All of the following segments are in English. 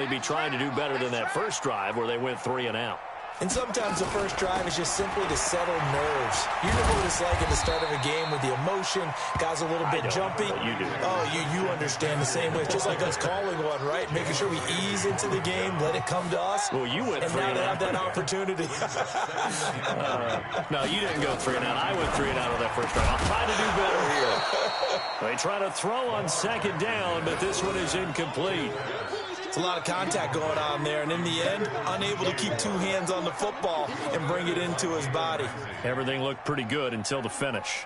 They'd be trying to do better than that first drive where they went 3 and out. And sometimes the first drive is just simply to settle nerves. You know what it's like at the start of a game with the emotion, guys a little bit jumpy. You do. Oh, you understand the same way. It's just like us calling one, right? Making sure we ease into the game, let it come to us. Well, you went and 3 now and they out. have that opportunity. No, you didn't go 3 and out. I went 3 and out on that first drive. I'll try to do better here. They try to throw on second down, but this one is incomplete. It's a lot of contact going on there, and in the end, unable to keep 2 hands on the football and bring it into his body. Everything looked pretty good until the finish.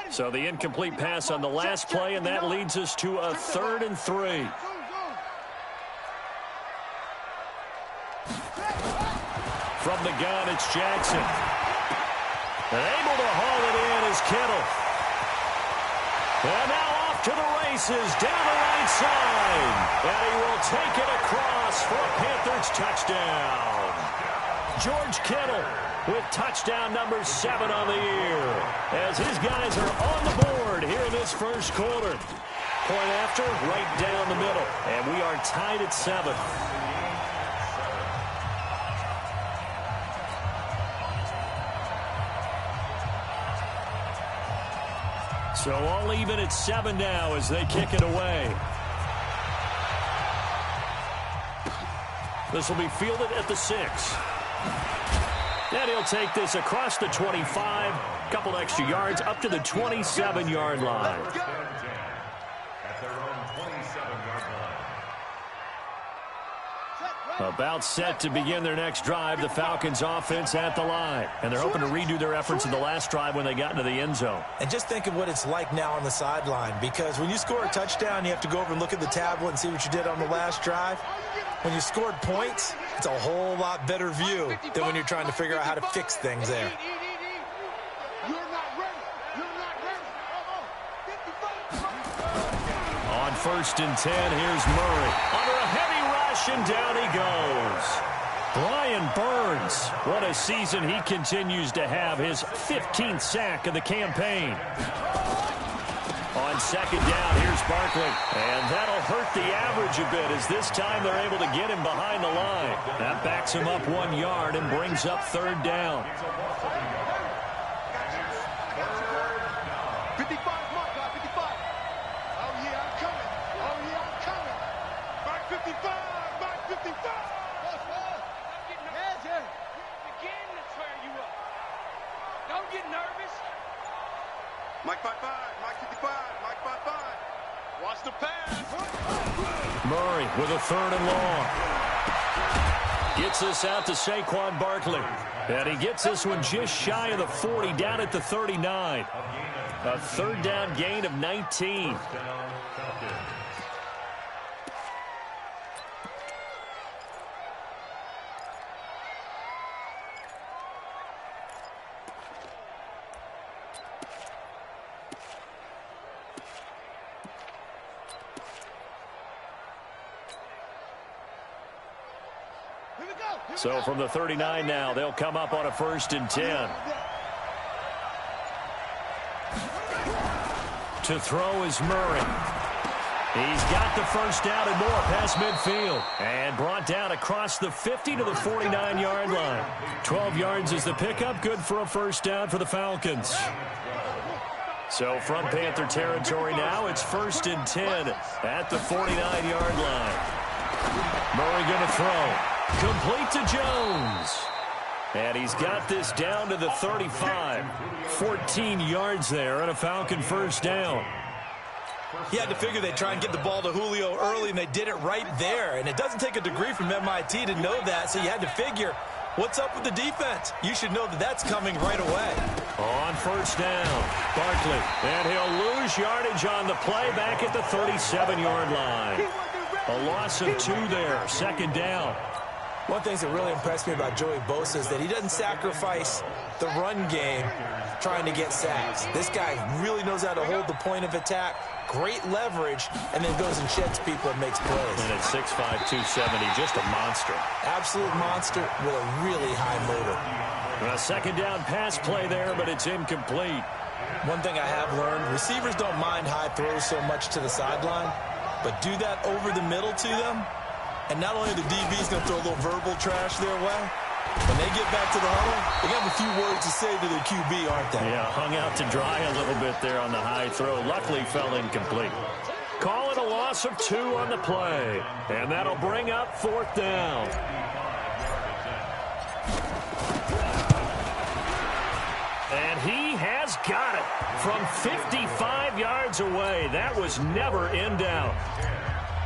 So the incomplete pass on the last play, and that leads us to a 3rd and 3. From the gun, it's Jackson. And able to haul it in is Kittle. And now off to the races down the right side. And he will take it across for a Panthers touchdown. George Kittle with touchdown number 7 on the year. As his guys are on the board here in this first quarter. Point after, right down the middle. And we are tied at 7. So all even at 7 now as they kick it away. This will be fielded at the 6. And he'll take this across the 25. Couple extra yards up to the 27-yard line. About set to begin their next drive, the Falcons offense at the line. And they're hoping to redo their efforts in the last drive when they got into the end zone. And just think of what it's like now on the sideline, because when you score a touchdown, you have to go over and look at the tablet and see what you did on the last drive. When you scored points, it's a whole lot better view than when you're trying to figure out how to fix things there. On 1st and 10, here's Murray. Under a heavy rush, and down he goes. Brian Burns, what a season he continues to have, his 15th sack of the campaign. On 2nd down, here's Barkley. And that'll hurt the average a bit as this time they're able to get him behind the line. That backs him up 1 yard and brings up 3rd down. 55, mark, 55. Oh, yeah, I'm coming. Oh, yeah, I'm coming. Mark 55, mark 55. Begin to tear you up. Don't get nervous. Mike 55, Mike 55, Mike 55. Watch the pass. Murray with a 3rd and long. Gets this out to Saquon Barkley. And he gets this one just shy of the 40, down at the 39. A 3rd down gain of 19. So from the 39 now, they'll come up on a 1st and 10. To throw is Murray. He's got the first down and more past midfield. And brought down across the 50 to the 49-yard line. 12 yards is the pickup. Good for a 1st down for the Falcons. So from Panther territory now, it's 1st and 10 at the 49-yard line. Murray going to throw. Complete to Jones. And he's got this down to the 35. 14 yards there and a Falcon 1st down. You had to figure they'd try and get the ball to Julio early, and they did it right there. And it doesn't take a degree from MIT to know that, so you had to figure, what's up with the defense? You should know that that's coming right away. On 1st down, Barkley. And he'll lose yardage on the play back at the 37-yard line. A loss of 2 there, 2nd down. One thing that really impressed me about Joey Bosa is that he doesn't sacrifice the run game trying to get sacks. This guy really knows how to hold the point of attack, great leverage, and then goes and sheds people and makes plays. And at 6'5", 270, just a monster. Absolute monster with a really high motor. A second down pass play there, but it's incomplete. One thing I have learned, receivers don't mind high throws so much to the sideline, but do that over the middle to them, and not only the DB's going to throw a little verbal trash their way, when they get back to the huddle, they have a few words to say to their QB, aren't they? Yeah, hung out to dry a little bit there on the high throw. Luckily fell incomplete. Call it a loss of 2 on the play, and that'll bring up 4th down. And he has got it from 55 yards away. That was never in doubt.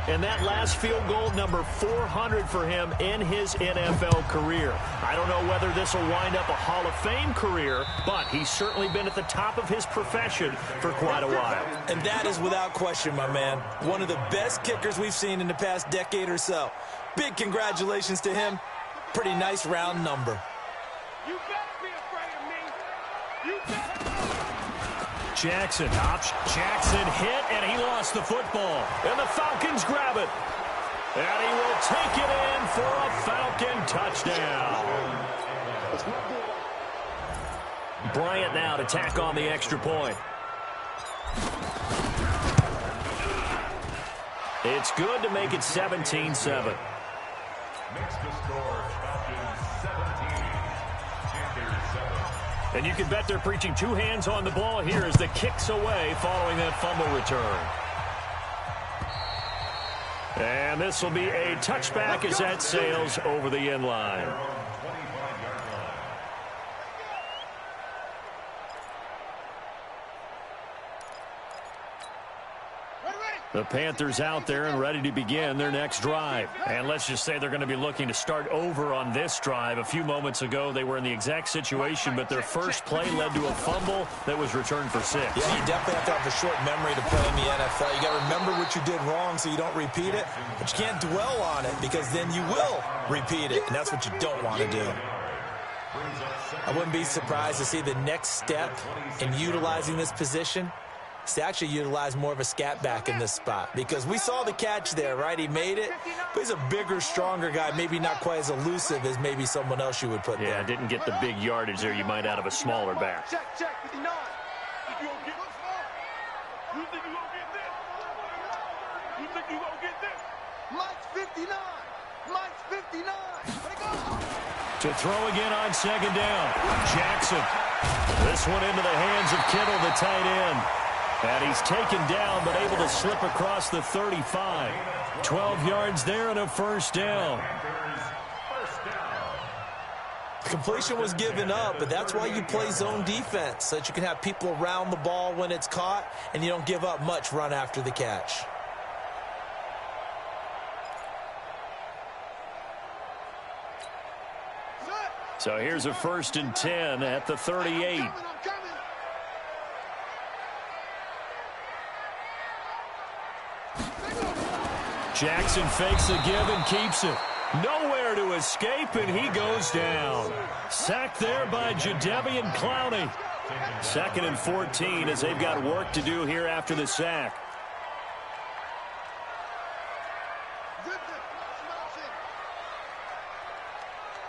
And that last field goal, number 400 for him in his NFL career. I don't know whether this will wind up a Hall of Fame career, but he's certainly been at the top of his profession for quite a while. And that is without question, my man. One of the best kickers we've seen in the past decade or so. Big congratulations to him. Pretty nice round number. You better be afraid of me. You better. Jackson hit, and he lost the football. And the Falcons grab it. And he will take it in for a Falcon touchdown. Bryant now to tack on the extra point. It's good to make it 17-7. And you can bet they're preaching 2 hands on the ball here as the kick's away following that fumble return. And this will be a touchback as that sails over the end line. The Panthers out there and ready to begin their next drive. And let's just say they're going to be looking to start over on this drive. A few moments ago, they were in the exact situation, but their first play led to a fumble that was returned for 6. Yeah, you definitely have to have a short memory to play in the NFL. You got to remember what you did wrong so you don't repeat it, but you can't dwell on it because then you will repeat it, and that's what you don't want to do. I wouldn't be surprised to see the next step in utilizing this position to actually utilize more of a scat back in this spot, because we saw the catch there, right? He made it, but he's a bigger, stronger guy, maybe not quite as elusive as maybe someone else you would put there. Yeah, didn't get the big yardage there you might out of a smaller back. Check, 59. If you don't get this, you think you gonna get this? You think you gonna get this? Mike's 59. Mike's 59. Let it go. To throw again on second down. Jackson. This one into the hands of Kittle, the tight end. And he's taken down, but able to slip across the 35. 12 yards there and a first down. The completion was given up, but that's why you play zone defense, so that you can have people around the ball when it's caught, and you don't give up much run after the catch. So here's a 1st and 10 at the 38. Jackson fakes the give and keeps it. Nowhere to escape, and he goes down. Sacked there by Jadeveon Clowney. 2nd and 14 as they've got work to do here after the sack.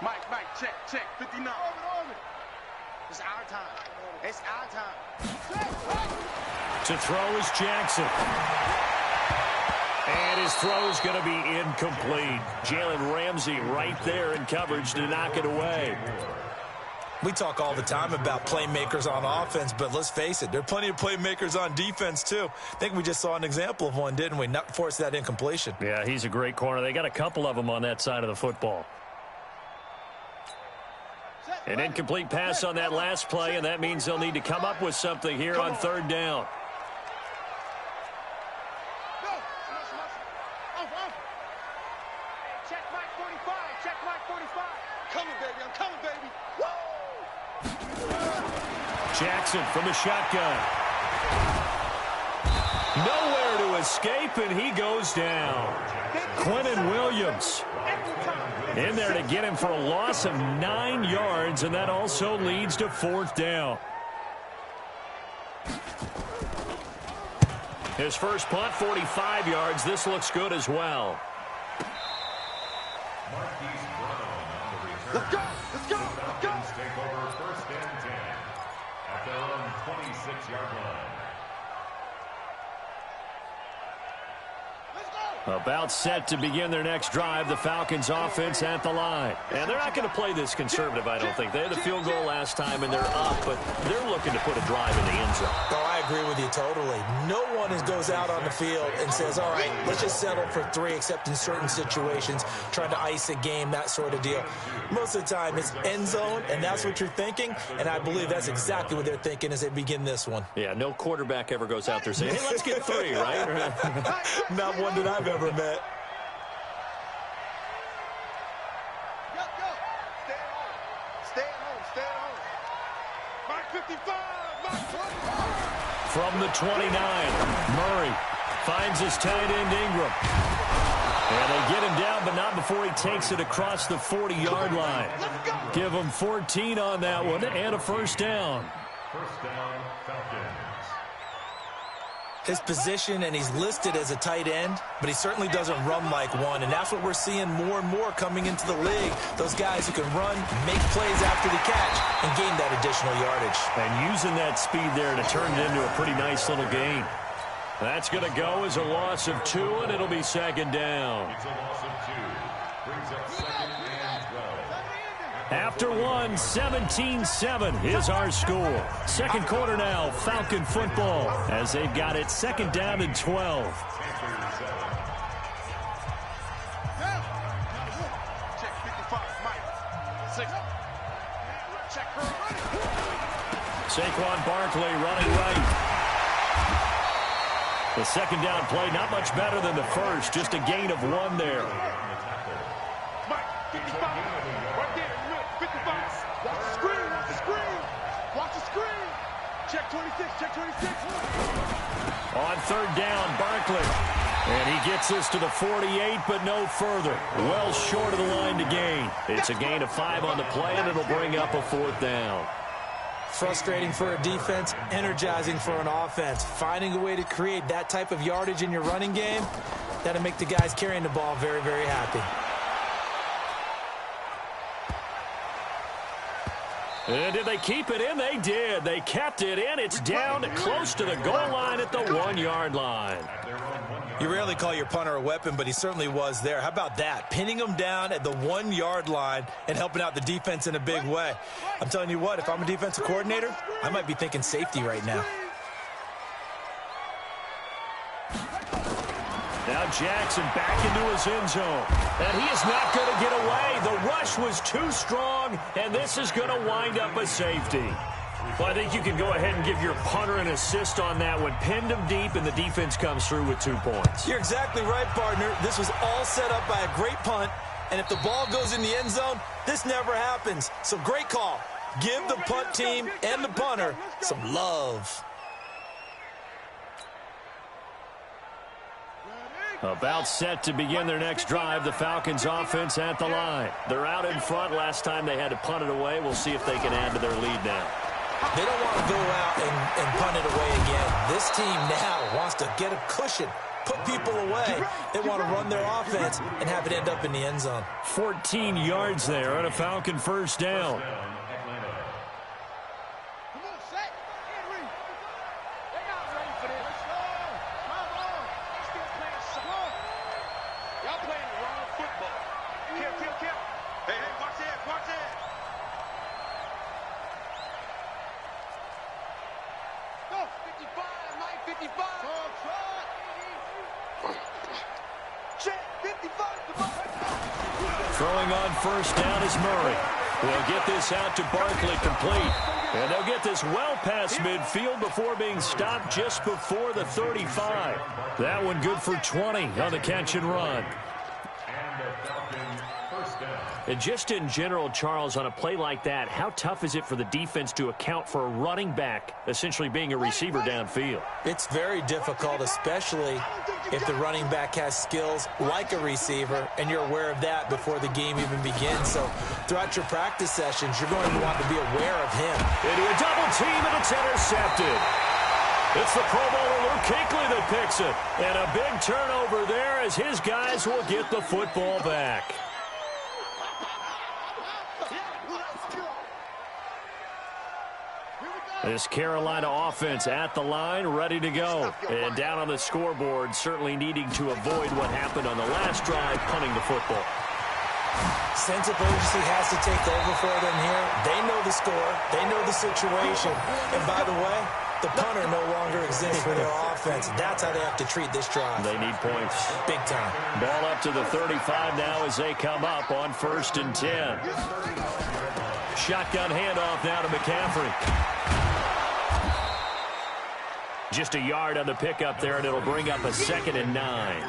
Mike, check, 59. It's our time. It's our time. To throw is Jackson. And his throw is going to be incomplete. Jalen Ramsey right there in coverage to knock it away. We talk all the time about playmakers on offense, but let's face it, there are plenty of playmakers on defense too. I think we just saw an example of one, didn't we? Not force that incompletion. Yeah, he's a great corner. They got a couple of them on that side of the football. An incomplete pass on that last play, and that means they'll need to come up with something here on 3rd down. Check Mike 45. Check Mike 45. Coming, baby. I'm coming, baby. Jackson from the shotgun. Nowhere to escape, and he goes down. Quentin Williams in there to get him for a loss of 9 yards, and that also leads to 4th down. His first punt, 45 yards. This looks good as well. Let's go. Let's go. Let's go. 6-yard line. About set to begin their next drive, the Falcons offense at the line. And they're not going to play this conservative, I don't think. They had a field goal last time, and they're up, but they're looking to put a drive in the end zone. Oh, I agree with you totally. No one goes out on the field and says, all right, let's just settle for 3, except in certain situations, trying to ice a game, that sort of deal. Most of the time, it's end zone, and that's what you're thinking, and I believe that's exactly what they're thinking as they begin this one. Yeah, no quarterback ever goes out there saying, hey, let's get 3, right? Not one that I've ever met. From the 29, Murray finds his tight end Ingram. And they get him down, but not before he takes it across the 40-yard line. Give him 14 on that one and a first down. First down, Falcons. His position, and he's listed as a tight end, but he certainly doesn't run like one, and that's what we're seeing more and more coming into the league. Those guys who can run, make plays after the catch, and gain that additional yardage. And using that speed there to turn it into a pretty nice little gain. That's going to go as a loss of 2, and it'll be second down. It's a loss of 2. Brings up second and 12. After 1, 17-7 is our score. Second quarter now, Falcon football, as they've got it second down and 12. Saquon Barkley running right. The second down play, not much better than the first, just a gain of 1 there. Check 26, check 26. On third down, Barkley. And he gets us to the 48, but no further. Well short of the line to gain. It's a gain of 5 on the play, and it'll bring up a 4th down. Frustrating for a defense, energizing for an offense. Finding a way to create that type of yardage in your running game, that'll make the guys carrying the ball very, very happy. And did they keep it in? They did. They kept it in. It's down close to the goal line at the 1-yard line. You rarely call your punter a weapon, but he certainly was there. How about that? Pinning him down at the 1-yard line and helping out the defense in a big way. I'm telling you what, if I'm a defensive coordinator, I might be thinking safety right now. Now Jackson back into his end zone. And he is not going to get away. The rush was too strong, and this is going to wind up a safety. Well, I think you can go ahead and give your punter an assist on that one. Pinned him deep, and the defense comes through with 2 points. You're exactly right, partner. This was all set up by a great punt, and if the ball goes in the end zone, this never happens. So great call. Give the punt team and the punter some love. About set to begin their next drive, the Falcons offense at the line. They're out in front. Last time they had to punt it away. We'll see if they can add to their lead now. They don't want to go out and punt it away again. This team now wants to get a cushion, put people away. They want to run their offense and have it end up in the end zone. 14 yards there on a Falcon first down. Throwing on first down is Murray. They'll get this out to Barkley complete. And they'll get this well past midfield before being stopped just before the 35. That one good for 20 on the catch and run. And just in general, Charles, on a play like that, how tough is it for the defense to account for a running back essentially being a receiver downfield? It's very difficult, especially if the running back has skills like a receiver, and you're aware of that before the game even begins. So throughout your practice sessions, you're going to want to be aware of him. Into a double team, and it's intercepted. It's the Pro Bowler Luke Kuechly that picks it. And a big turnover there as his guys will get the football back. This Carolina offense at the line, ready to go. And down on the scoreboard, certainly needing to avoid what happened on the last drive, punting the football. Sense of urgency has to take over for them here. They know the score. They know the situation. And by the way, the punter no longer exists for their offense. That's how they have to treat this drive. They need points. Big time. Ball up to the 35 now as they come up on 1st and 10. Shotgun handoff now to McCaffrey. Just a yard on the pickup there, and it'll bring up a 2nd and 9.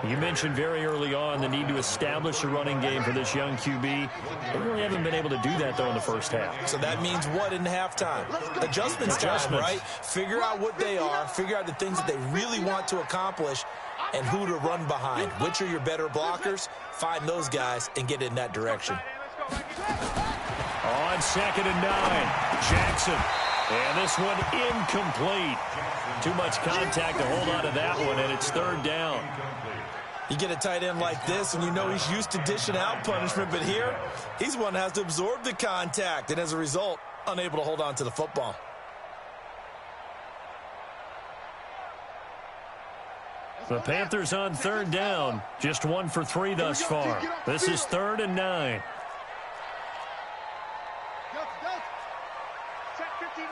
You mentioned very early on the need to establish a running game for this young QB. They really haven't been able to do that, though, in the first half. So that means what in halftime? Adjustments time, right? Figure out what they are, figure out the things that they really want to accomplish, and who to run behind. Which are your better blockers? Find those guys and get in that direction. On 2nd and 9, Jackson. And this one incomplete. Too much contact to hold on to that one, and it's 3rd down. You get a tight end like this, and you know he's used to dishing out punishment, but here, he's one that has to absorb the contact, and as a result, unable to hold on to the football. The Panthers on 3rd down, just 1 for 3 thus far. This is 3rd and 9. Check 59.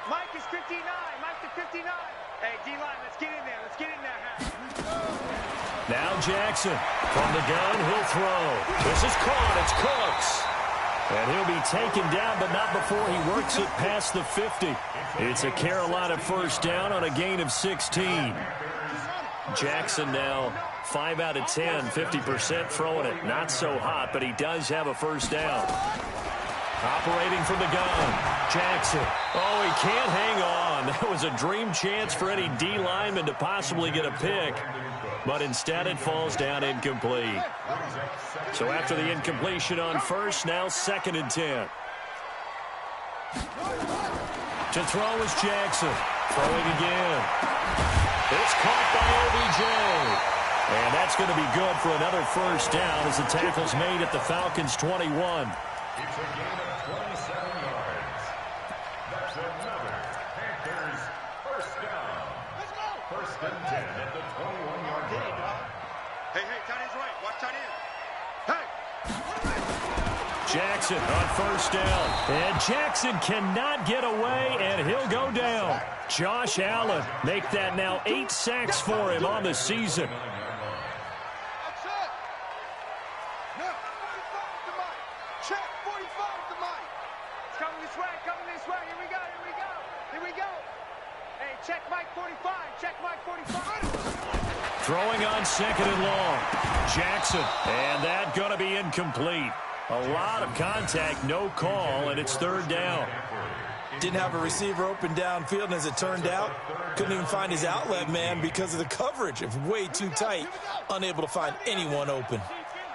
Mike is 59. Mike to 59. Hey, D-line, let's get in there. Let's get in there. Now Jackson from the gun, he'll throw. This is caught. It's Cooks. And he'll be taken down, but not before he works it past the 50. It's a Carolina 1st down on a gain of 16. Jackson now 5 out of 10, 50% throwing it. Not so hot, but he does have a 1st down. Operating from the gun, Jackson. Oh, he can't hang on. That was a dream chance for any D lineman to possibly get a pick, but instead it falls down incomplete. So after the incompletion on 1st, now 2nd and 10. To throw is Jackson. Throwing again. It's caught by OBJ. And that's going to be good for another 1st down as the tackle's made at the Falcons' 21. It's a gain of 27 yards. That's another Panthers 1st down. Let's go. 1st and 10 at the 21-yard line. Hey, tight end's right. Watch tight end. Hey. Jackson on 1st down. And Jackson cannot get away, and he'll go down. Josh Allen make that now 8 sacks for him on the season. Outside. Now, 45 to Mike. Check 45 to Mike. It's coming this way. Here we go. Hey, check Mike 45. Check Mike 45. Throwing on 2nd and long. Jackson, and that going to be incomplete. A lot of contact, no call, and it's 3rd down. Didn't have a receiver open downfield, and as it turned out, couldn't even find his outlet man because of the coverage. It was way too tight, unable to find anyone open.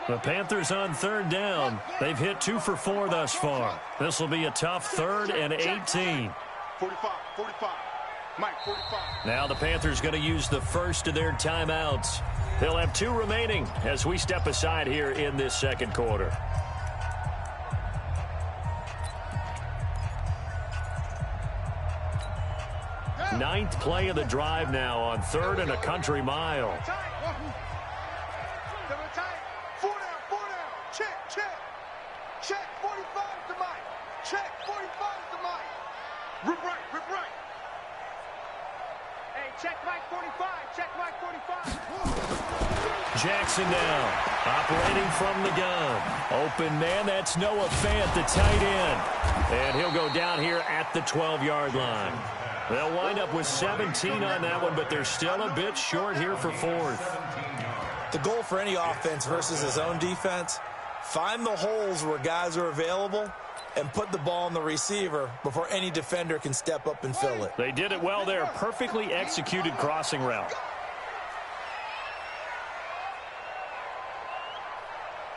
The Panthers on 3rd down. They've hit 2 for 4 thus far. This will be a tough 3rd and 18. 45. Mike, 45. Now the Panthers going to use the first of their timeouts. They'll have 2 remaining as we step aside here in this 2nd quarter. Ninth play of the drive now on 3rd and a country mile. Four down. Check. Check 45 to Mike. Check 45 to Mike. Rip right. Hey, check Mike 45. Check Mike 45. Jackson now operating from the gun. Open man, that's Noah Fant, the tight end. And he'll go down here at the 12-yard line. They'll wind up with 17 on that one, but they're still a bit short here for 4th. The goal for any offense versus his own defense, find the holes where guys are available and put the ball on the receiver before any defender can step up and fill it. They did it well there. Perfectly executed crossing route.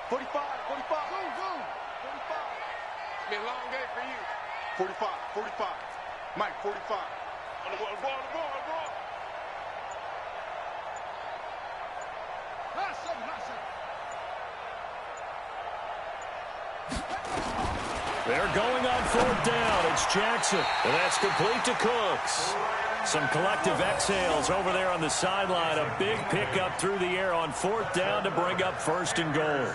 45. Boom. 45. It's been a long day for you. 45. Mike, 45. On the ball. They're going on 4th down. It's Jackson, and that's complete to Cooks. Some collective exhales over there on the sideline. A big pickup through the air on 4th down to bring up 1st and goal.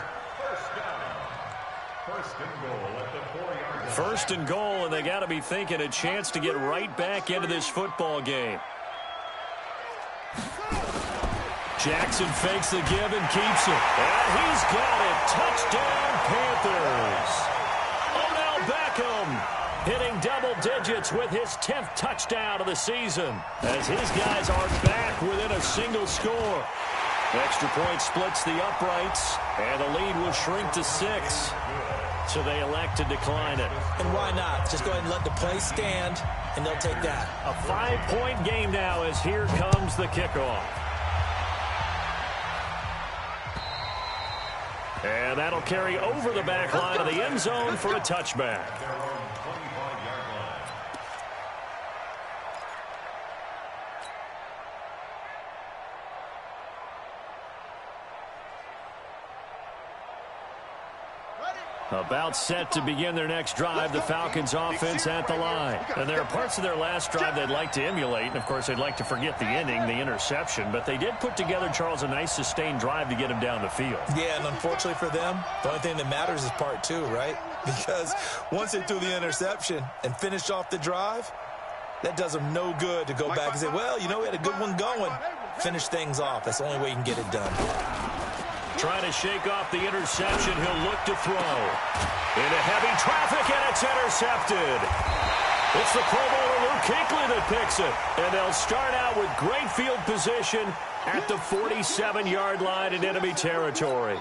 First and goal, and they got to be thinking a chance to get right back into this football game. Jackson fakes the give and keeps it. And he's got it. Touchdown, Panthers. Odell Beckham hitting double digits with his 10th touchdown of the season as his guys are back within a single score. Extra point splits the uprights, and the lead will shrink to 6. So they elect to decline it. And why not? Just go ahead and let the play stand, and they'll take that. A 5-point game now as here comes the kickoff. And that'll carry over the back line of the end zone for a touchback. About set to begin their next drive, the Falcons offense at the line. And there are parts of their last drive they'd like to emulate. And, of course, they'd like to forget the ending, the interception. But they did put together, Charles, a nice sustained drive to get him down the field. Yeah, and unfortunately for them, the only thing that matters is part 2, right? Because once they threw the interception and finished off the drive, that does them no good to go back and say, well, you know, we had a good one going. Finish things off. That's the only way you can get it done. Trying to shake off the interception. He'll look to throw. Into heavy traffic, and it's intercepted. It's the Pro Bowler Luke Kuechly that picks it. And they'll start out with great field position at the 47-yard line in enemy territory.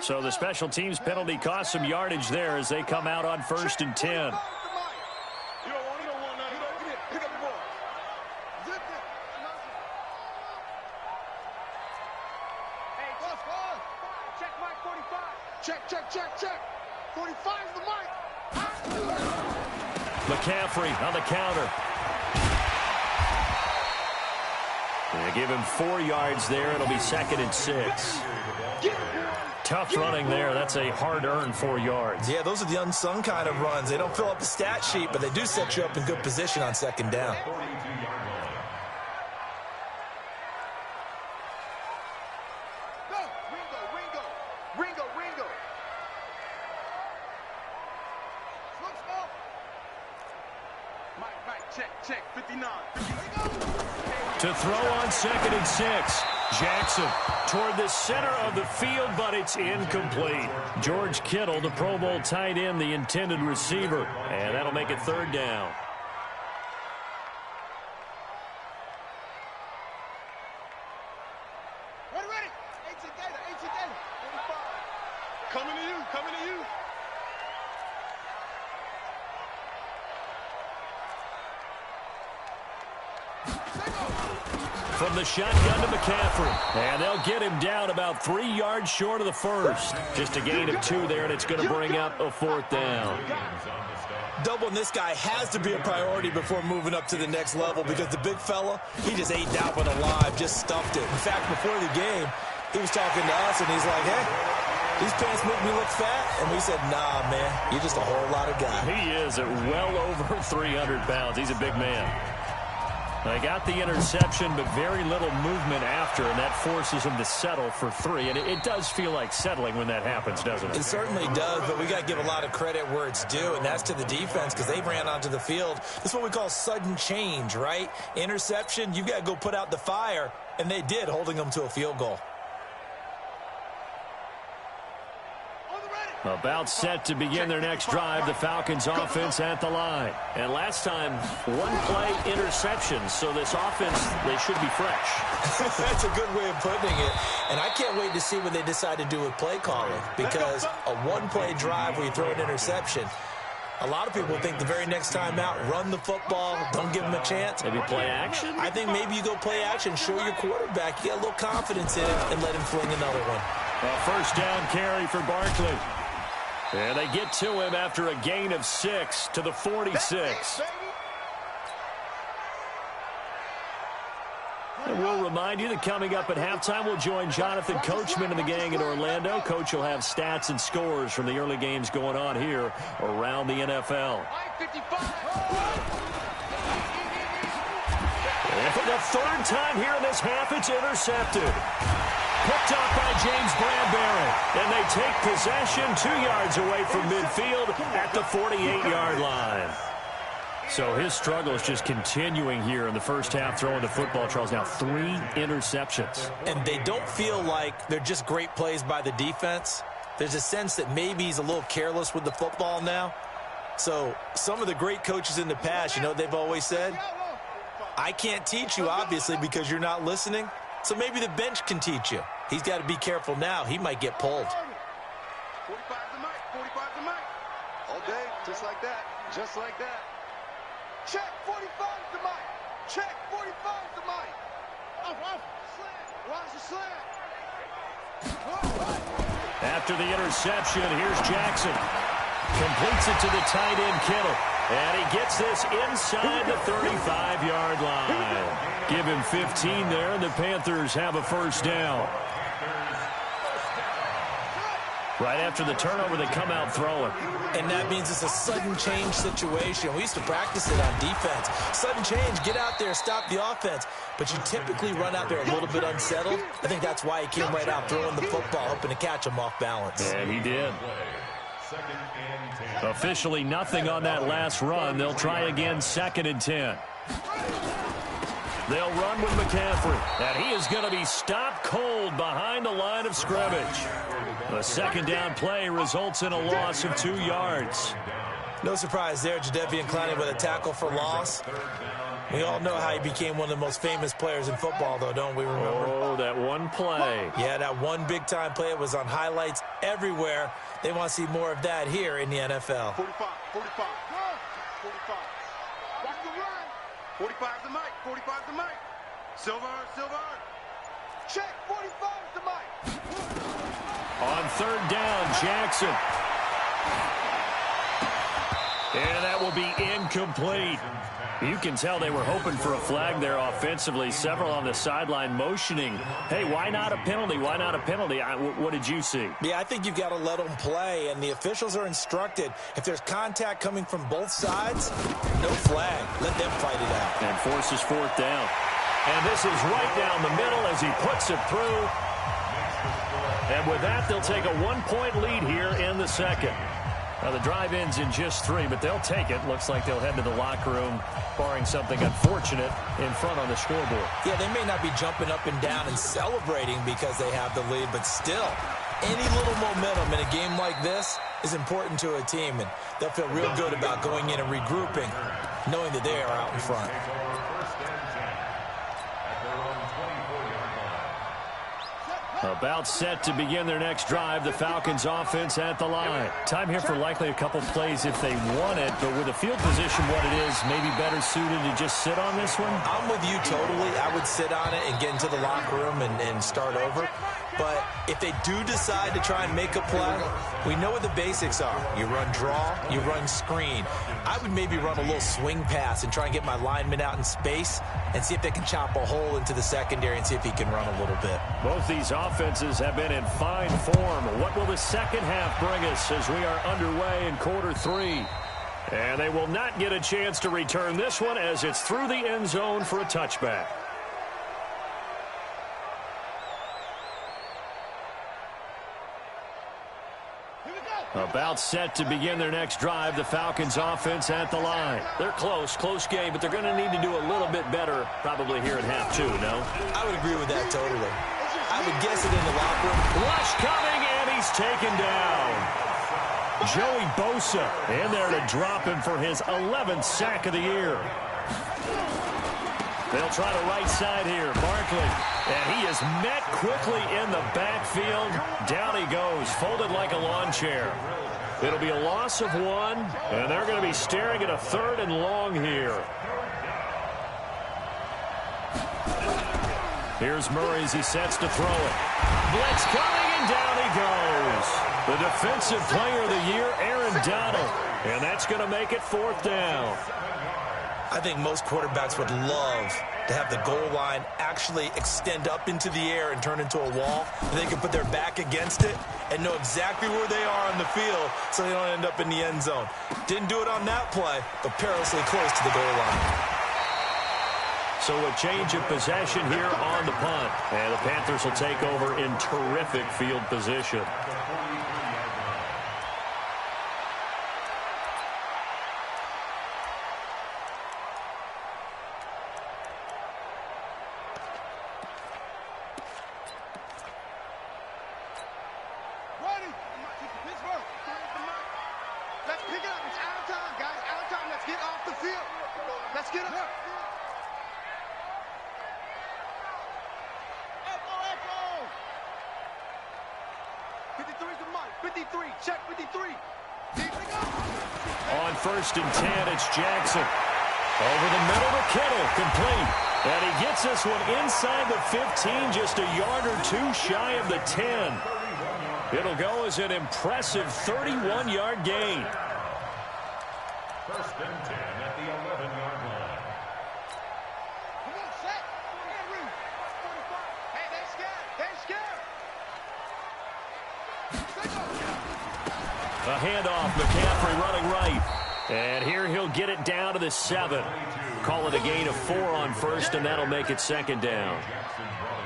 So the special teams penalty cost some yardage there as they come out on 1st and 10. Check. 45's the mic. McCaffrey on the counter. They give him 4 yards there. It'll be 2nd and 6. Tough running there. That's a hard-earned 4 yards. Yeah, those are the unsung kind of runs. They don't fill up the stat sheet, but they do set you up in good position on 2nd down. Check, 59. To throw on 2nd and 6. Jackson toward the center of the field, but it's incomplete. George Kittle, the Pro Bowl tight end, the intended receiver. And that'll make it 3rd down. Ready. 18 Gator. Coming to you. From the shotgun to McCaffrey. And they'll get him down about 3 yards short of the first. Just a gain of 2 there, and it's going to bring up a 4th down. Doubling this guy has to be a priority before moving up to the next level because the big fella, he just ate that one alive, just stuffed it. In fact, before the game, he was talking to us, and he's like, hey, these pants make me look fat. And we said, nah, man, you're just a whole lot of guy. He is at well over 300 pounds. He's a big man. They got the interception, but very little movement after, and that forces him to settle for 3. And it does feel like settling when that happens, doesn't it? It certainly does, but we got to give a lot of credit where it's due, and that's to the defense because they ran onto the field. This is what we call sudden change, right? Interception, you got to go put out the fire, and they did, holding them to a field goal. About set to begin their next drive, the Falcons offense at the line. And last time, 1-play interception, so this offense, they should be fresh. That's a good way of putting it. And I can't wait to see what they decide to do with play calling because a 1-play drive where you throw an interception, a lot of people think the very next time out, run the football, don't give them a chance. Maybe play action? I think maybe you go play action, show your quarterback, you get a little confidence in it, and let him fling another one. A 1st down carry for Barkley. And they get to him after a gain of 6 to the 46. And we'll remind you that coming up at halftime, we'll join Jonathan Coachman and the gang in Orlando. Coach will have stats and scores from the early games going on here around the NFL. And for the third time here in this half, it's intercepted. Picked up by James Bradbury. And they take possession 2 yards away from midfield at the 48-yard line. So his struggle is just continuing here in the first half, throwing the football. Charles, now 3 interceptions. And they don't feel like they're just great plays by the defense. There's a sense that maybe he's a little careless with the football now. So some of the great coaches in the past, you know, they've always said, I can't teach you, obviously, because you're not listening. So maybe the bench can teach you. He's got to be careful now. He might get pulled. 45's the mic. 45's the mic. All day, just like that. Just like that. Check, 45's the mic. Check, 45's the mic. Off. Slam. Watch the slam. After the interception, here's Jackson. Completes it to the tight end, Kittle. And he gets this inside the 35-yard line. Give him 15 there, and the Panthers have a first down. Right after the turnover, they come out throwing. And that means it's a sudden change situation. We used to practice it on defense. Sudden change, get out there, stop the offense. But you typically run out there a little bit unsettled. I think that's why he came right out throwing the football, hoping to catch him off balance. And he did. Officially nothing on that last run. They'll try again, 2nd and 10. They'll run with McCaffrey. And he is going to be stopped cold behind the line of scrimmage. The second down play results in a loss of 2 yards. No surprise there, Jadeveon Clowney with a tackle for loss. We all know how he became one of the most famous players in football, though, don't we remember? Oh, that one play. Yeah, that one big-time play. It was on highlights everywhere. They want to see more of that here in the NFL. 45. 45. Watch the run. 45's the mic. 45's the mic. Silver. Check, 45's the mic. On 3rd down, Jackson. And that will be incomplete. You can tell they were hoping for a flag there offensively. Several on the sideline motioning, hey, why not a penalty? Why not a penalty? What did you see? Yeah, I think you've got to let them play, and the officials are instructed. If there's contact coming from both sides, no flag. Let them fight it out. And forces 4th down. And this is right down the middle as he puts it through. And with that, they'll take a 1-point lead here in the second. Now, the drive ends in just 3, but they'll take it. Looks like they'll head to the locker room, barring something unfortunate in front on the scoreboard. Yeah, they may not be jumping up and down and celebrating because they have the lead, but still, any little momentum in a game like this is important to a team, and they'll feel real good about going in and regrouping, knowing that they are out in front. About set to begin their next drive, the Falcons offense at the line. Time here for likely a couple plays if they want it, but with the field position what it is, maybe better suited to just sit on this one? I'm with you totally. I would sit on it and get into the locker room and start over. But if they do decide to try and make a play, we know what the basics are. You run draw, you run screen. I would maybe run a little swing pass and try and get my lineman out in space and see if they can chop a hole into the secondary and see if he can run a little bit. Both these offenses have been in fine form. What will the second half bring us as we are underway in quarter 3? And they will not get a chance to return this one as it's through the end zone for a touchback. About set to begin their next drive, the Falcons offense at the line. They're close game, but they're going to need to do a little bit better probably here in half 2, no? I would agree with that totally. I would guess it in the locker room. Rush coming, and he's taken down. Joey Bosa in there to drop him for his 11th sack of the year. They'll try the right side here. Barkley. And he is met quickly in the backfield. Down he goes, folded like a lawn chair. It'll be a loss of 1, and they're going to be staring at a 3rd and long here. Here's Murray as he sets to throw it. Blitz coming, and down he goes. The defensive player of the year, Aaron Donald. And that's going to make it 4th down. I think most quarterbacks would love to have the goal line actually extend up into the air and turn into a wall. They can put their back against it and know exactly where they are on the field so they don't end up in the end zone. Didn't do it on that play, but perilously close to the goal line. So a change of possession here on the punt. And the Panthers will take over in terrific field position. Let's pick it up. It's out of time, guys. Out of time. Let's get off the field. Let's get up. Echo. 53 to Mike. 53. Check 53. On 1st and 10, it's Jackson. Over the middle to Kittle. Complete. And he gets this one inside the 15, just a yard or two shy of the 10. It'll go as an impressive 31-yard gain. 1st and 10 at the 11-yard line. Come on, set. Hey, they're scared. They're scared. A handoff, McCaffrey running right. And here he'll get it down to the 7. Call it a gain of 4 on 1st, and that'll make it 2nd down.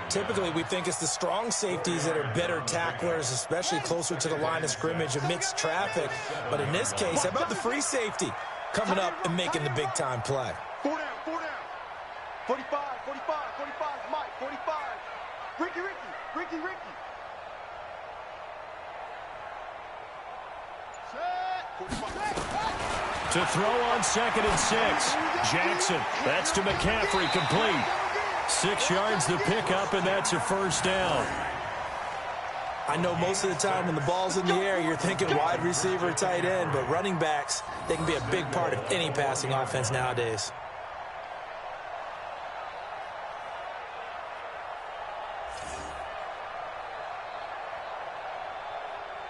Typically, we think it's the strong safeties that are better tacklers, especially closer to the line of scrimmage amidst traffic. But in this case, how about the free safety coming up and making the big-time play? 4 down. 45, Mike, 45. Ricky. Set. 45. To throw on 2nd and 6. Jackson, that's to McCaffrey, complete. 6 yards the pickup, and that's a 1st down. I know most of the time when the ball's in the air, you're thinking wide receiver, tight end, but running backs, they can be a big part of any passing offense nowadays.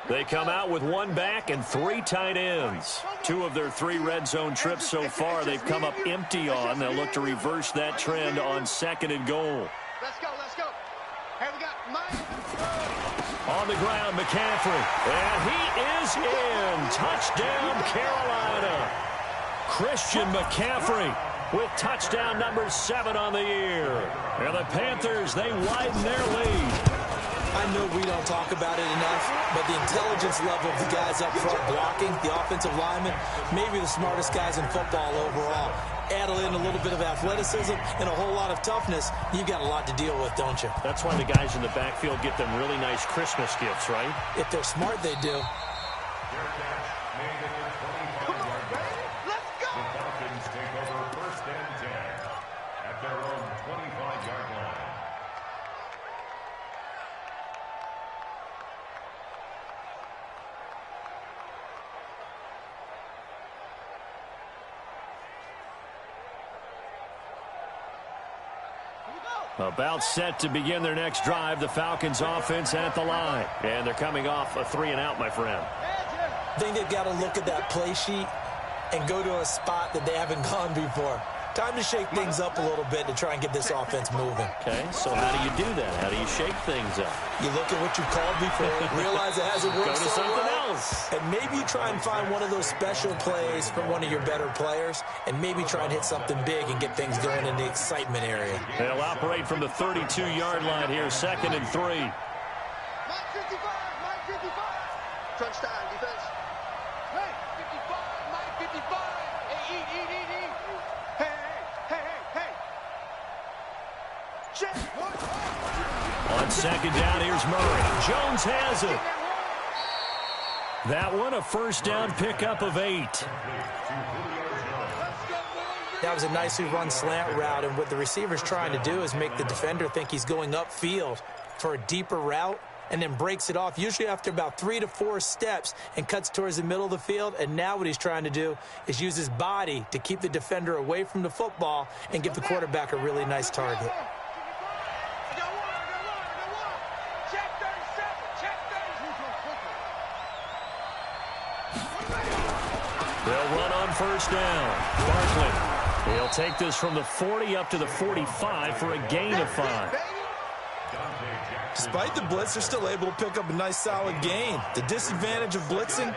They come out with 1 back and 3 tight ends. 2 of their 3 red zone trips so far they've come up empty on. They'll look to reverse that trend on 2nd and goal. Let's go. Hey, we got Mike. On the ground, McCaffrey. And he is in. Touchdown, Carolina. Christian McCaffrey with touchdown number 7 on the year. And the Panthers, they widen their lead. I know we don't talk about it enough, but the intelligence level of the guys up front blocking, the offensive linemen, maybe the smartest guys in football overall. Add in a little bit of athleticism and a whole lot of toughness, you've got a lot to deal with, don't you? That's why the guys in the backfield get them really nice Christmas gifts, right? If they're smart, they do. Let's go. The Falcons take over 1st and 10 at their own 25-yard line. About set to begin their next drive, the Falcons offense at the line. And they're coming off a 3 and out, my friend. I think they've got to look at that play sheet and go to a spot that they haven't gone before. Time to shake things up a little bit to try and get this offense moving. Okay, so how do you do that? How do you shake things up? You look at what you called before, realize it hasn't worked Go to so something well, else. and maybe you try and find one of those special plays from one of your better players, and maybe try and hit something big and get things going in the excitement area. They'll operate from the 32-yard line here, 2nd and 3. Mike 55. Touchdown, defense. Hey, 55. Mike 55. Hey, eat. Hey. Check. On 2nd down, here's Murray. Jones has it. That one, a 1st down pickup of 8. That was a nicely run slant route, and what the receiver's trying to do is make the defender think he's going upfield for a deeper route, and then breaks it off, usually after about 3 to 4 steps, and cuts towards the middle of the field. And now what he's trying to do is use his body to keep the defender away from the football and give the quarterback a really nice target. They'll run on 1st down. Barkley He'll take this from the 40 up to the 45 for a gain of 5. Despite the blitz, they're still able to pick up a nice solid gain. The disadvantage of blitzing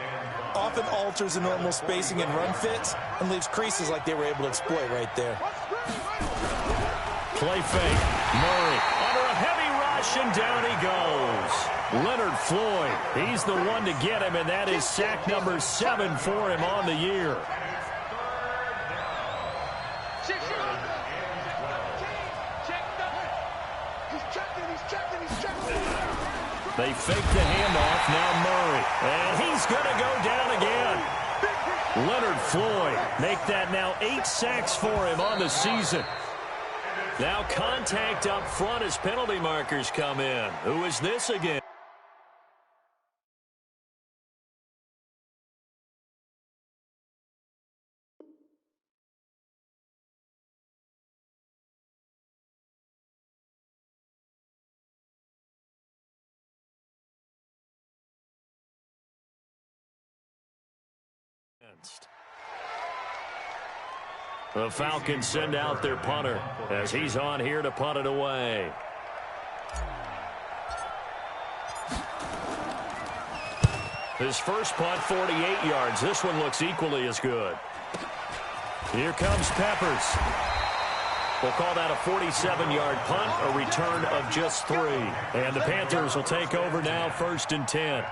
often alters the normal spacing and run fits and leaves creases like they were able to exploit right there. Play fake. Murray under a heavy rush, and down he goes. Leonard Floyd, he's the one to get him, and that is sack number 7 for him on the year. They fake the handoff, now Murray. And he's going to go down again. Leonard Floyd make that now 8 sacks for him on the season. Now contact up front as penalty markers come in. Who is this again? The Falcons send out their punter as he's on here to punt it away. His first punt, 48 yards. This one looks equally as good. Here comes Peppers. We'll call that a 47-yard punt, a return of just 3. And the Panthers will take over now, 1st and 10.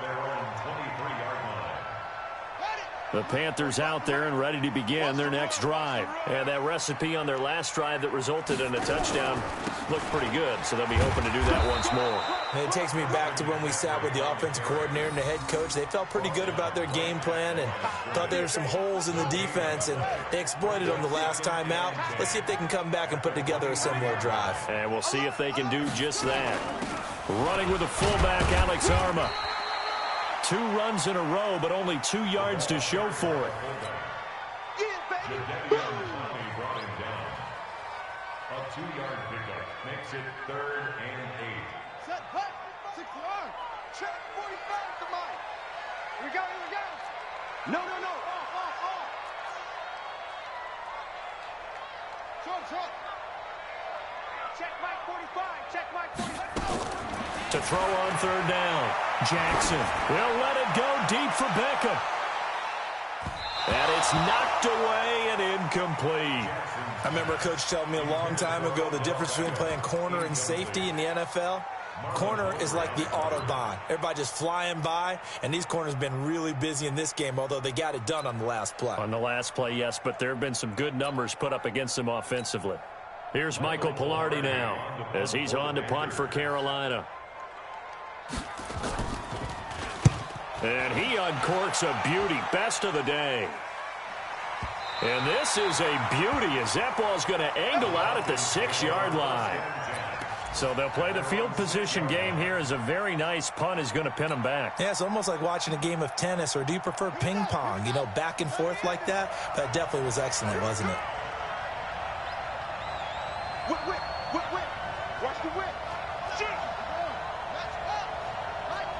The Panthers out there and ready to begin their next drive. And that recipe on their last drive that resulted in a touchdown looked pretty good, so they'll be hoping to do that once more. And it takes me back to when we sat with the offensive coordinator and the head coach. They felt pretty good about their game plan and thought there were some holes in the defense, and they exploited them the last time out. Let's see if they can come back and put together a similar drive. And we'll see if they can do just that. Running with a fullback, Alex Arma. 2 runs in a row, but only 2 yards to show for it. Brought him down. A 2-yard pickup makes it 3rd and 8. Set, hut, 6 yard. Check, 45 to Mike. Here we go, here we go. No. Off. Short. Check Mike 45. Check Mike 45. To throw on 3rd down. Jackson will let it go deep for Beckham. And it's knocked away and incomplete. I remember a coach telling me a long time ago the difference between playing corner and safety in the NFL. Corner is like the Autobahn. Everybody just flying by, and these corners have been really busy in this game, although they got it done on the last play. On the last play, yes, but there have been some good numbers put up against them offensively. Here's Michael Pilardi now as he's on to punt for Carolina. And he uncorks a beauty. Best of the day. And this is a beauty as that ball's going to angle out at the 6-yard line. So they'll play the field position game here as a very nice punt is going to pin them back. Yeah, it's almost like watching a game of tennis, or do you prefer ping pong? You know, back and forth like that? That definitely was excellent, wasn't it? Whip. Watch the whip. Shit. That's up. Mike,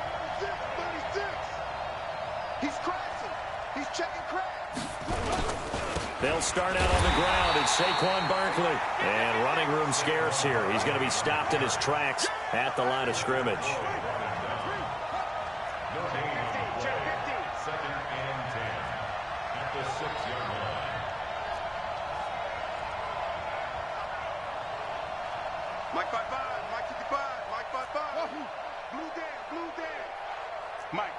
36. He's crashing. He's checking crash. They'll start out on the ground. It's Saquon Barkley. And running room scarce here. He's going to be stopped in his tracks at the line of scrimmage. Mike 55, Mike 55, Mike 55. Blue Dan.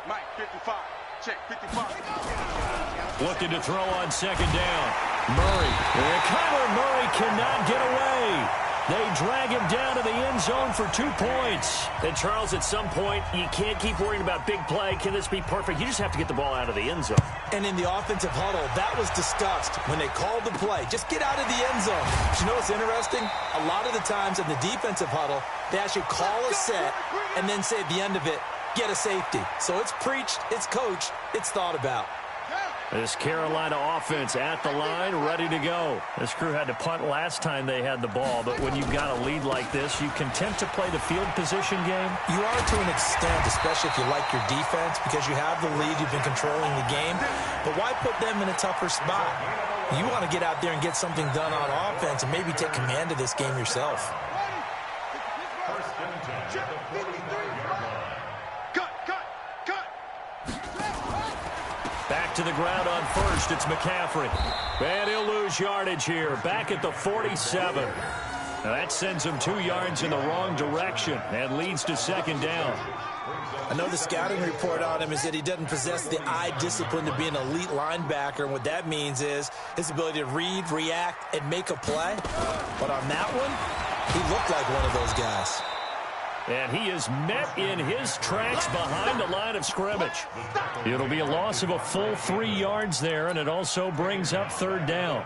Mike 55. Check 55. Looking to throw on 2nd down. Murray. And Kyler Murray cannot get away. They drag him down to the end zone for 2 points. And, Charles, at some point, you can't keep worrying about big play. Can this be perfect? You just have to get the ball out of the end zone. And in the offensive huddle, that was discussed when they called the play. Just get out of the end zone. But you know what's interesting? A lot of the times in the defensive huddle, they actually call a set and then say at the end of it, get a safety. So it's preached, it's coached, it's thought about. This Carolina offense at the line, ready to go. This crew had to punt last time they had the ball, but when you've got a lead like this, you content to play the field position game? You are to an extent, especially if you like your defense, because you have the lead, you've been controlling the game. But why put them in a tougher spot? You want to get out there and get something done on offense and maybe take command of this game yourself. First and 10 at the 43-yard line. Back to the ground on first, it's McCaffrey. And he'll lose yardage here, back at the 47. Now that sends him 2 yards in the wrong direction and leads to second down. I know the scouting report on him is that he doesn't possess the eye discipline to be an elite linebacker, and what that means is his ability to read, react, and make a play. But on that one, he looked like one of those guys. And he is met in his tracks behind the line of scrimmage. It'll be a loss of a full 3 yards there, and it also brings up third down.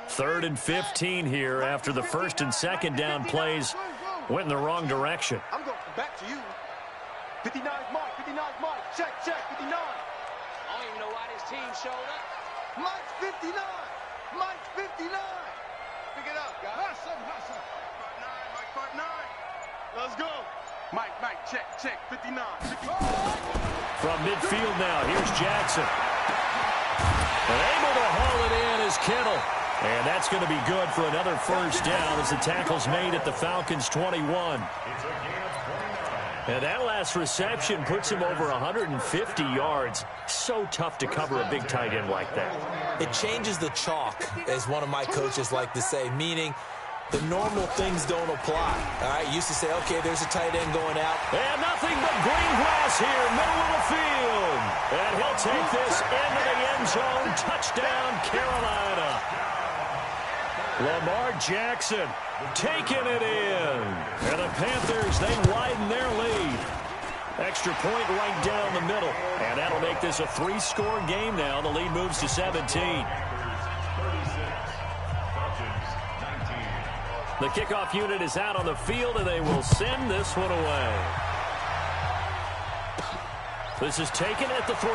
Third and 15 here after the first and second down plays went in the wrong direction. I'm going back to you. 59 mark, 59 mark. Check, 59. I don't even know why this team showed up. Mike's 59. Mike's 59. Pick it up, guys. Hustle. Mike, 59. Let's go. Mike, check, 59. From midfield now, here's Jackson. And able to haul it in is Kittle. And that's going to be good for another first down as the tackle's made at the Falcons' 21. It's a gain of 29. And that last reception puts him over 150 yards. So tough to cover a big tight end like that. It changes the chalk, as one of my coaches like to say, meaning the normal things don't apply. All right, used to say, okay, there's a tight end going out. And nothing but green grass here, middle of the field. And he'll take this into the end zone. Touchdown, Carolina. Lamar Jackson taking it in. And the Panthers, they widen their lead. Extra point right down the middle. And that'll make this a 3-score game now. The lead moves to 17. 36, Falcons 19. The kickoff unit is out on the field, and they will send this one away. This is taken at the 3.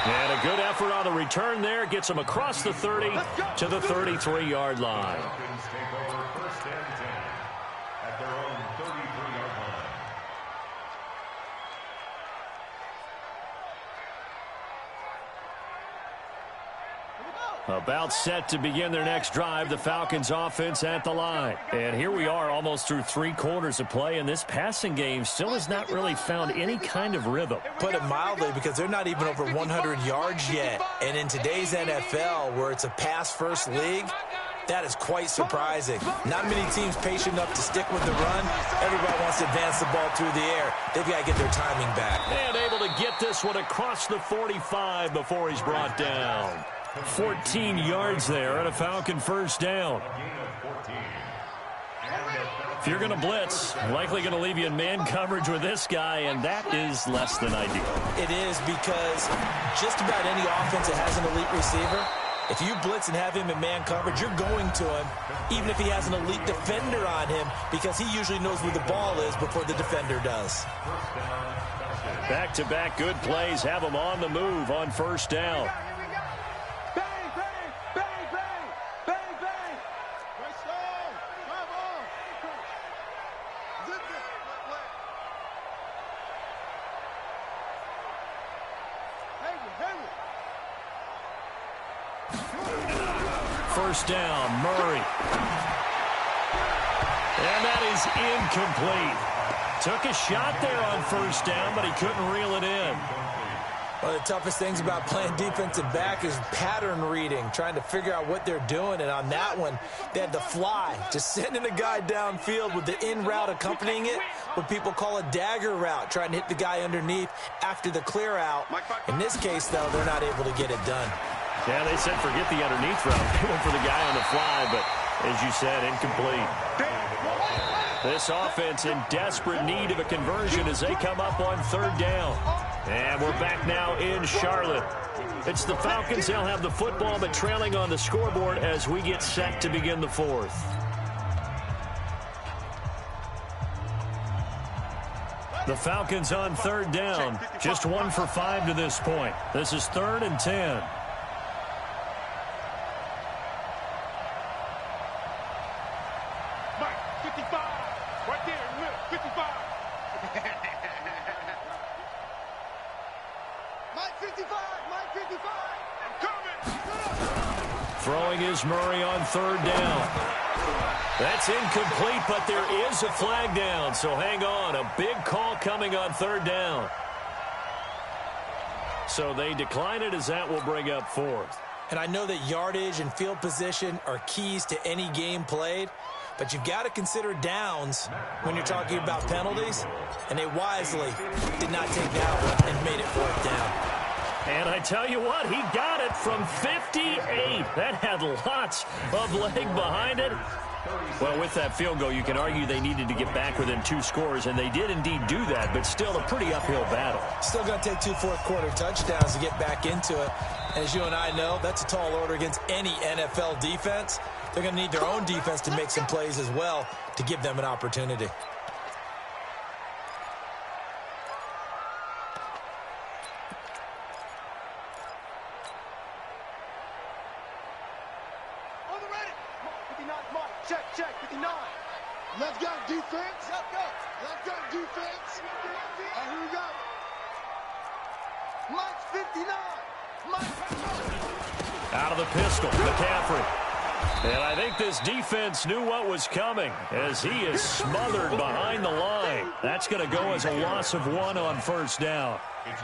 And a good effort on the return there. Gets them across the 30 to the 33-yard line. Falcons take over first and 10 at their own 33-yard line. About set to begin their next drive, the Falcons offense at the line. And here we are almost through 3 quarters of play, and this passing game still has not really found any kind of rhythm. Put it mildly, because they're not even over 100 yards yet. And in today's NFL, where it's a pass-first league, that is quite surprising. Not many teams patient enough to stick with the run. Everybody wants to advance the ball through the air. They've got to get their timing back. And able to get this one across the 45 before he's brought down. 14 yards there and a Falcon first down. If you're going to blitz, likely going to leave you in man coverage with this guy, and that is less than ideal. It is, because just about any offense that has an elite receiver, if you blitz and have him in man coverage, you're going to him, even if he has an elite defender on him, because he usually knows where the ball is before the defender does. Back-to-back good plays have him on the move on first down. First down, Murray. And that is incomplete. Took a shot there on first down, but he couldn't reel it in. One of the toughest things about playing defensive back is pattern reading, trying to figure out what they're doing. And on that one, they had to fly, just sending a guy downfield with the in route accompanying it, what people call a dagger route, trying to hit the guy underneath after the clear out. In this case, though, they're not able to get it done. Yeah, they said forget the underneath route. They went for the guy on the fly, but as you said, incomplete. This offense in desperate need of a conversion as they come up on third down. And we're back now in Charlotte. It's the Falcons. They'll have the football, but trailing on the scoreboard as we get set to begin the fourth. The Falcons on third down. Just 1 for 5 to this point. This is 3rd and 10. Mike, 55. Right there in the middle, 55. Mike, 55. Mike, 55. I'm coming. Throwing is Murray on 3rd down. That's incomplete, but there is a flag down, so hang on. A big call coming on 3rd down. So they decline it as that will bring up 4th. And I know that yardage and field position are keys to any game played, but you've got to consider downs when you're talking about penalties, and they wisely did not take that one and made it 4th down. And I tell you what, he got it from 58. That had lots of leg behind it. Well, with that field goal, you can argue they needed to get back within 2 scores, and they did indeed do that, but still a pretty uphill battle. Still going to take 2 fourth-quarter touchdowns to get back into it. As you and I know, that's a tall order against any NFL defense. They're going to need their own defense to make some plays as well to give them an opportunity. Check, 59. Let's go, defense. Let's go. Let's go, defense. And here we go. Mike's 59. Mike. Out of the pistol, McCaffrey. And I think this defense knew what was coming as he is smothered behind the line. That's going to go as a loss of 1 on 1st down.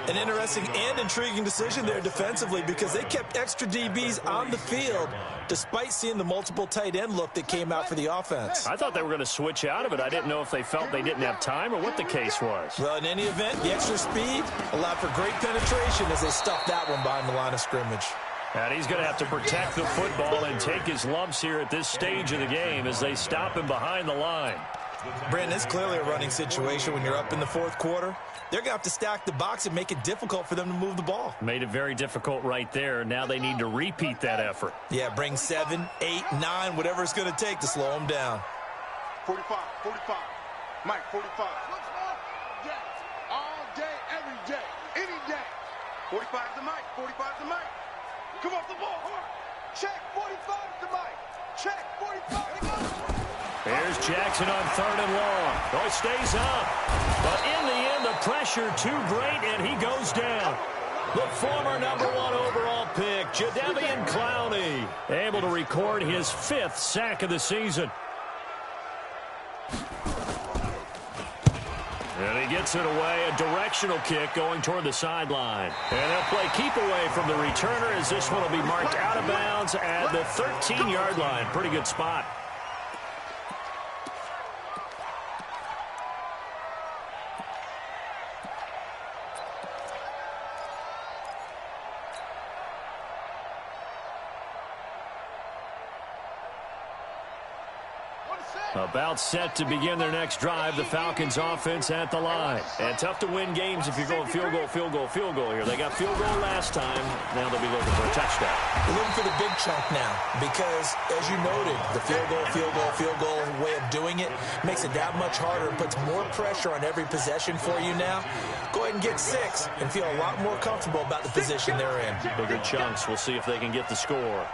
An interesting and intriguing decision there defensively because they kept extra DBs on the field despite seeing the multiple tight end look that came out for the offense. I thought they were going to switch out of it. I didn't know if they felt they didn't have time or what the case was. Well, in any event, the extra speed allowed for great penetration as they stuffed that one behind the line of scrimmage. And he's going to have to protect the football and take his lumps here at this stage of the game as they stop him behind the line. Brandon, it's clearly a running situation when you're up in the 4th quarter. They're going to have to stack the box and make it difficult for them to move the ball. Made it very difficult right there. Now they need to repeat that effort. Yeah, bring 7, 8, 9, whatever it's going to take to slow them down. 45. Mike, 45. All day, every day, any day. 45 to Mike, 45 to Mike. Come off the ball, hard. Check, 45 to Mike. Check, 45 to Mike. Here's Jackson on 3rd and long. Oh, he stays up. But in the end, the pressure too great, and he goes down. The former #1 overall pick, Jadeveon Clowney, able to record his 5th sack of the season. And he gets it away, a directional kick going toward the sideline. And they'll play keep away from the returner as this one will be marked out of bounds at the 13-yard line. Pretty good spot. About set to begin their next drive. The Falcons offense at the line. And tough to win games if you're going field goal here. They got field goal last time. Now they'll be looking for a touchdown. They're looking for the big chunk now because, as you noted, the field goal way of doing it makes it that much harder and puts more pressure on every possession for you now. Go ahead and get 6 and feel a lot more comfortable about the position they're in. Bigger chunks. We'll see if they can get the score.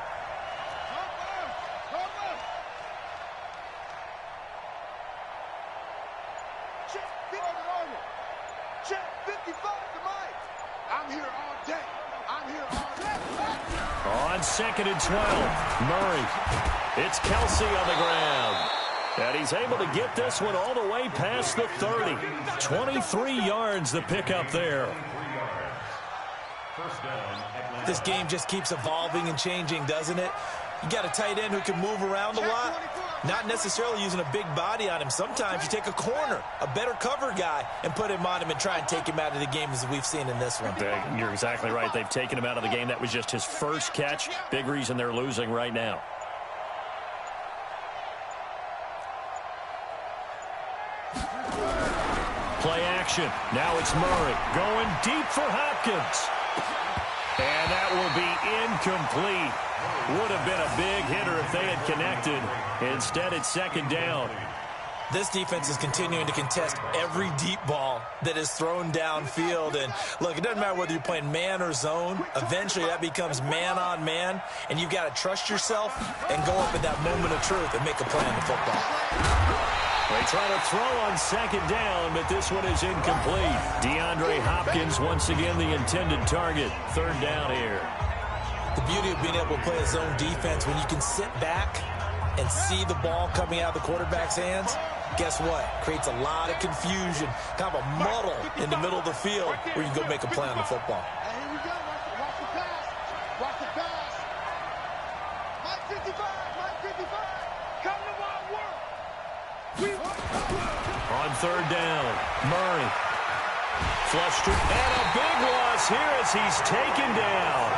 On 2nd and 12, Murray. It's Kelsey on the ground. And he's able to get this one all the way past the 30. 23 yards the pickup there. This game just keeps evolving and changing, doesn't it? You got a tight end who can move around a lot, not necessarily using a big body on him. Sometimes you take a corner, a better cover guy, and put him on him and try and take him out of the game as we've seen in this one. You're exactly right. They've taken him out of the game. That was just his first catch. Big reason they're losing right now. Play action. Now it's Murray going deep for Hopkins. And that will be incomplete. Would have been a big hitter if they had connected. Instead, it's second down. This defense is continuing to contest every deep ball that is thrown downfield. And, look, it doesn't matter whether you're playing man or zone. Eventually, that becomes man-on-man, and you've got to trust yourself and go up in that moment of truth and make a play on the football. They try to throw on second down, but this one is incomplete. DeAndre Hopkins, once again, the intended target. Third down here. The beauty of being able to play a zone defense, when you can sit back and see the ball coming out of the quarterback's hands, guess what? Creates a lot of confusion, kind of a muddle in the middle of the field where you can go make a play on the football. And here we go. Watch the pass. Watch the pass. Mike 55. Mike 55. Come to wild work. On third down, Murray. Flushed and a big loss here as he's taken down.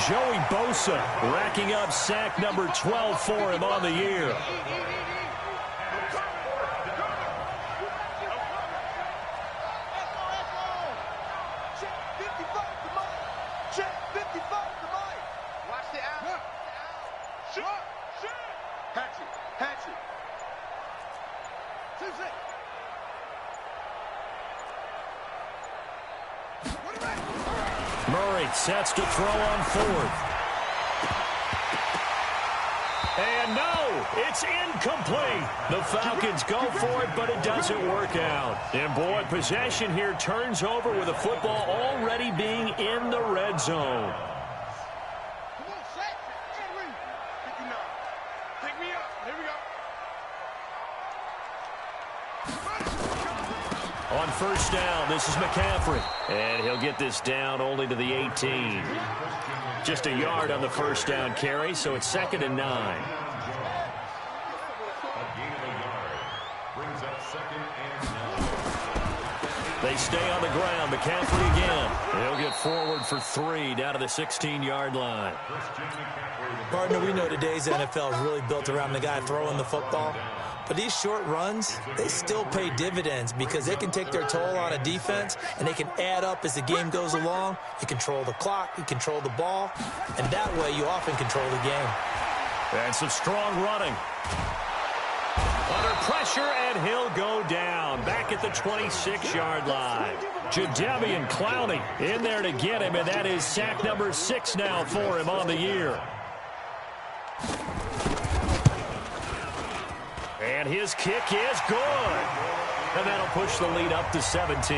Joey Bosa racking up sack number 12 for him on the year. Check 55 to Mike. Watch the out. Shoot. Hatchet. 2-6. Murray sets to throw on fourth. And no, it's incomplete. The Falcons go for it, but it doesn't work out. And boy, possession here turns over with the football already being in the red zone. Come on, set. Henry. 59. Pick me up. Here we go. On first down, this is McCaffrey. And he'll get this down only to the 18. Just a yard on the first down carry, so it's 2nd and 9. A gain of a yard brings up 2nd and 9. They stay on the ground. McCaffrey again. He'll get forward for 3 down to the 16-yard line. Partner, we know today's NFL is really built around the guy throwing the football. But these short runs, they still pay dividends because they can take their toll on a defense and they can add up as the game goes along. You control the clock, you control the ball, and that way you often control the game. And some strong running. Under pressure, and he'll go down. Back at the 26-yard line. Jadeveon Clowney in there to get him, and that is sack number 6 now for him on the year. And his kick is good. And that'll push the lead up to 17.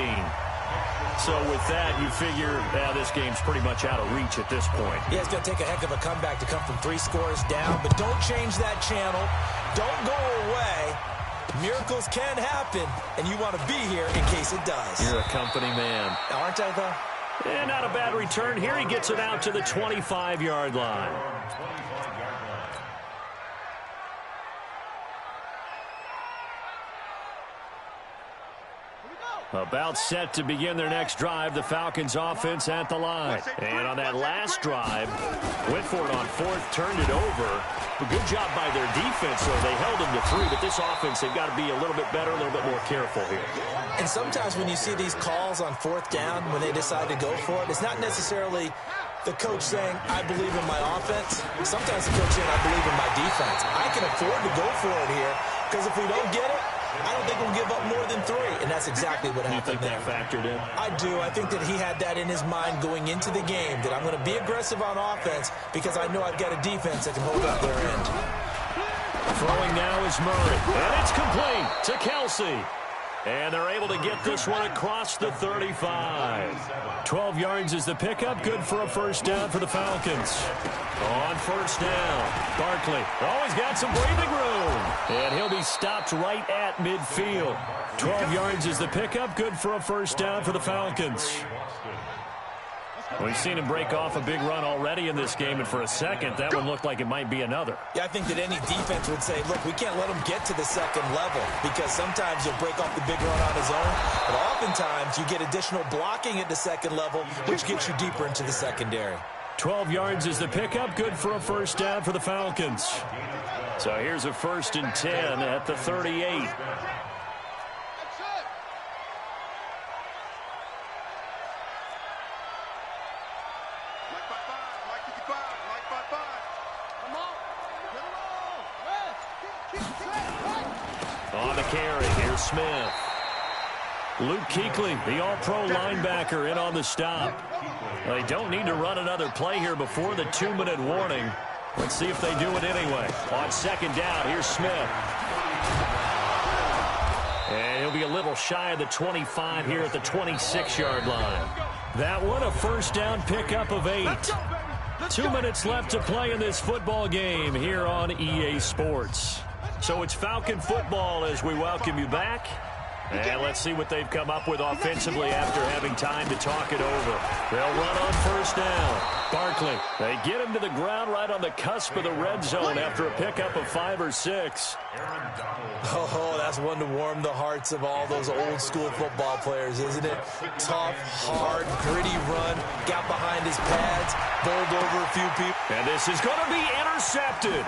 So with that, you figure this game's pretty much out of reach at this point. Yeah, it's going to take a heck of a comeback to come from 3 scores down, but don't change that channel. Don't go away. Miracles can happen, and you want to be here in case it does. You're a company man. Aren't I, though? And not a bad return. Here he gets it out to the 25-yard line. About set to begin their next drive, the Falcons offense at the line. And on that last drive, went for it on fourth, turned it over. A good job by their defense, though. They held them to 3, but this offense, they've got to be a little bit better, a little bit more careful here. And sometimes when you see these calls on fourth down, when they decide to go for it, it's not necessarily the coach saying, I believe in my offense. Sometimes the coach saying, I believe in my defense. I can afford to go for it here, because if we don't get it, I don't think we'll give up more than 3, and that's exactly what happened there. You think that factored in? I do. I think that he had that in his mind going into the game, that I'm going to be aggressive on offense because I know I've got a defense that can hold up their end. Throwing now is Murray, and it's complete to Kelsey. And they're able to get this one across the 35. 12 yards is the pickup. Good for a first down for the Falcons. On first down, Barkley always got some breathing room. And he'll be stopped right at midfield. 12 yards is the pickup. Good for a first down for the Falcons. We've seen him break off a big run already in this game, and for a second, that one looked like it might be another. Yeah, I think that any defense would say, look, we can't let him get to the second level because sometimes you'll break off the big run on his own, but oftentimes you get additional blocking at the second level, which gets you deeper into the secondary. 12 yards is the pickup. Good for a first down for the Falcons. So here's a 1st and 10 at the 38. On the carry, here's Smith. Luke Kuechly, the all-pro linebacker, in on the stop. They don't need to run another play here before the 2-minute warning. Let's see if they do it anyway. On second down, here's Smith. And he'll be a little shy of the 25 here at the 26-yard line. That one, a first down pickup of 8. 2 minutes left to play in this football game here on EA Sports. So it's Falcon football as we welcome you back. And let's see what they've come up with offensively after having time to talk it over. They'll run on first down. Barkley, they get him to the ground right on the cusp of the red zone after a pickup of 5 or 6. Oh, that's one to warm the hearts of all those old school football players, isn't it? Tough, hard, gritty run, got behind his pads, bowled over a few people. And this is going to be intercepted.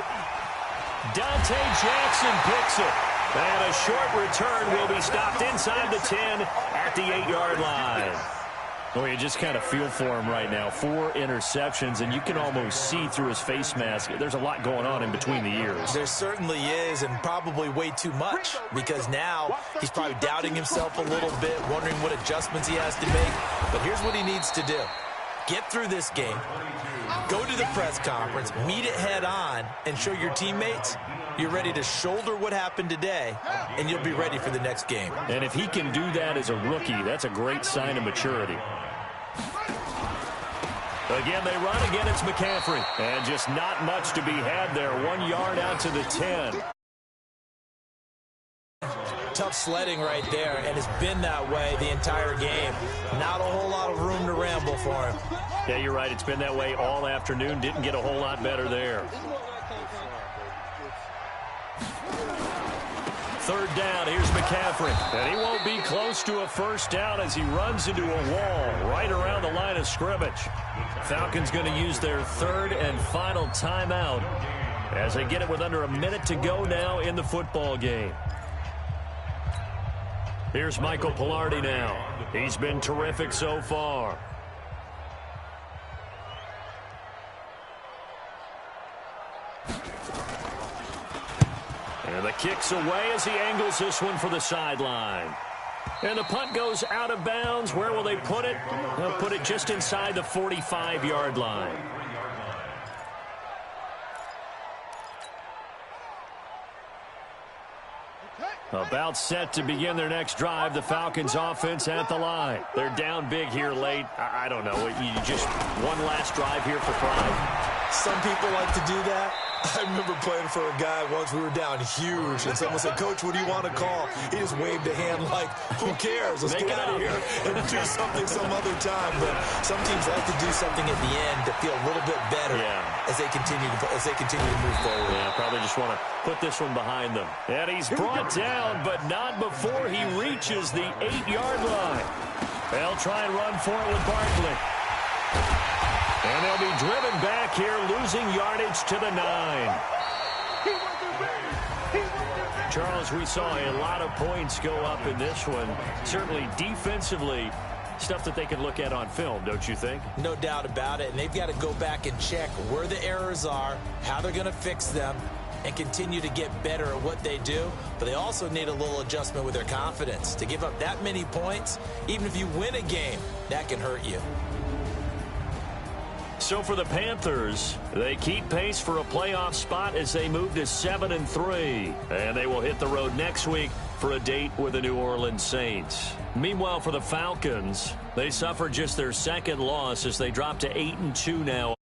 Dante Jackson picks it. And a short return will be stopped inside the 10 at the 8-yard line. Well, you just kind of feel for him right now. 4 interceptions, and you can almost see through his face mask. There's a lot going on in between the ears. There certainly is, and probably way too much, because now he's probably doubting himself a little bit, wondering what adjustments he has to make. But here's what he needs to do. Get through this game, go to the press conference, meet it head on, and show your teammates you're ready to shoulder what happened today, and you'll be ready for the next game. And if he can do that as a rookie, that's a great sign of maturity. Again, they run. Again, it's McCaffrey. And just not much to be had there. 1 yard out to the 10. Tough sledding right there, and it's been that way the entire game. Not a whole lot of room to ramble for him. Yeah, you're right. It's been that way all afternoon. Didn't get a whole lot better there. Third down, here's McCaffrey. And he won't be close to a first down as he runs into a wall right around the line of scrimmage. Falcons going to use their third and final timeout as they get it with under a minute to go now in the football game. Here's Michael Pilardi now. He's been terrific so far. And the kick's away as he angles this one for the sideline. And the punt goes out of bounds. Where will they put it? They'll put it just inside the 45-yard line. About set to begin their next drive. The Falcons offense at the line. They're down big here late. I don't know. You just one last drive here for pride. Some people like to do that. I remember playing for a guy once. We were down huge, and someone said, "Coach, what do you want to call?" He just waved a hand like, "Who cares? Let's get out of here and do something some other time." But some teams like to do something at the end to feel a little bit better as they continue to move forward. Yeah, probably just want to put this one behind them. And he's brought down, but not before he reaches the 8-yard line. They'll try and run for it with Barkley. And they'll be driven back here, losing yardage to the 9. Charles, we saw a lot of points go up in this one. Certainly defensively, stuff that they can look at on film, don't you think? No doubt about it. And they've got to go back and check where the errors are, how they're going to fix them, and continue to get better at what they do. But they also need a little adjustment with their confidence. To give up that many points, even if you win a game, that can hurt you. So for the Panthers, they keep pace for a playoff spot as they move to 7-3. And they will hit the road next week for a date with the New Orleans Saints. Meanwhile, for the Falcons, they suffered just their second loss as they drop to 8-2 now.